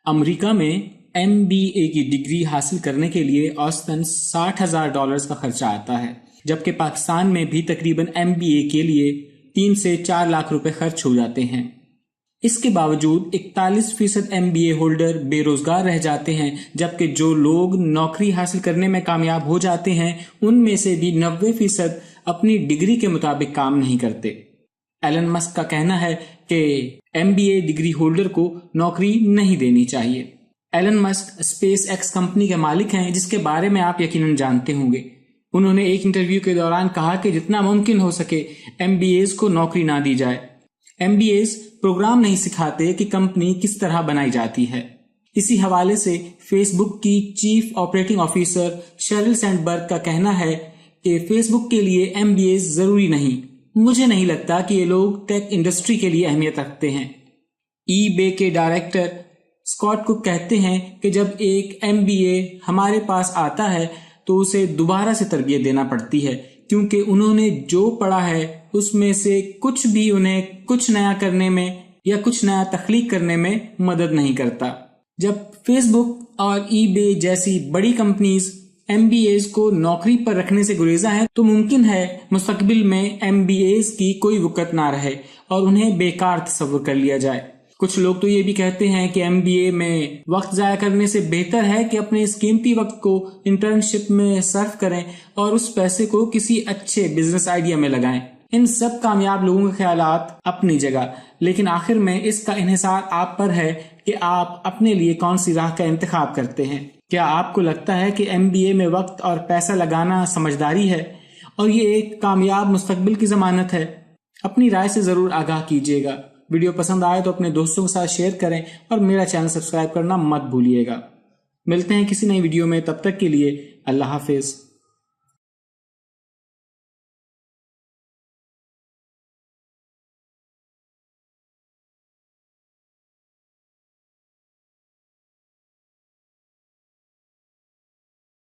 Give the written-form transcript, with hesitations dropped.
امریکہ میں MBA کی degree حاصل کرنے کے لیے اوسطاً $60,000 کا خرچہ آتا ہے، جبکہ پاکستان میں بھی تقریباً MBA کے لیے 3 سے 4 لاکھ روپے خرچ ہو جاتے ہیں۔ اس کے باوجود 41% MBA ہولڈر بے روزگار رہ جاتے ہیں، جبکہ جو لوگ نوکری حاصل کرنے میں کامیاب ہو جاتے ہیں ان میں سے بھی 90% اپنی ڈگری کے مطابق کام نہیں کرتے۔ ایلن مسک کا کہنا ہے کہ MBA ڈگری ہولڈر کو نوکری نہیں دینی چاہیے۔ ایلن مسک اسپیس ایکس کمپنی کے مالک ہیں، جس کے بارے میں آپ یقیناً جانتے ہوں گے۔ انہوں نے ایک انٹرویو کے دوران کہا کہ جتنا ممکن ہو سکے MBAs کو نوکری نہ دی جائے۔ MBAs پروگرام نہیں سکھاتے کہ کمپنی کس طرح بنائی جاتی ہے۔ اسی حوالے سے فیس بک کی چیف آپریٹنگ آفیسر شیرل سینڈبرگ کا کہنا ہے کہ فیس بک کے لیے MBAs ضروری نہیں۔ مجھے نہیں لگتا کہ یہ لوگ ٹیک انڈسٹری کے لیے اہمیت رکھتے ہیں۔ eBay کے ڈائریکٹر اسکاٹ کک کہتے ہیں کہ جب ایک MBA ہمارے پاس آتا ہے تو اسے دوبارہ سے تربیت دینا پڑتی ہے، کیونکہ انہوں نے جو پڑھا ہے اس میں سے کچھ بھی انہیں کچھ نیا کرنے میں یا کچھ نیا تخلیق کرنے میں مدد نہیں کرتا۔ جب فیس بک اور eBay جیسی بڑی کمپنیز MBAs کو نوکری پر رکھنے سے گریزاں ہیں تو ممکن ہے مستقبل میں MBAs کی کوئی وقت نہ رہے اور انہیں بیکار تصور کر لیا جائے۔ کچھ لوگ تو یہ بھی کہتے ہیں کہ MBA میں وقت ضائع کرنے سے بہتر ہے کہ اپنے اس قیمتی وقت کو انٹرنشپ میں صرف کریں اور اس پیسے کو کسی اچھے بزنس آئیڈیا میں لگائیں۔ ان سب کامیاب لوگوں کے خیالات اپنی جگہ، لیکن آخر میں اس کا انحصار آپ پر ہے کہ آپ اپنے لیے کون سی راہ کا انتخاب کرتے ہیں۔ کیا آپ کو لگتا ہے کہ MBA میں وقت اور پیسہ لگانا سمجھداری ہے اور یہ ایک کامیاب مستقبل کی ضمانت ہے؟ اپنی رائے سے ضرور آگاہ کیجیے گا۔ ویڈیو پسند آئے تو اپنے دوستوں کے ساتھ شیئر کریں اور میرا چینل سبسکرائب کرنا مت بھولیے گا۔ ملتے ہیں کسی نئی ویڈیو میں، تب تک کے لیے اللہ حافظ۔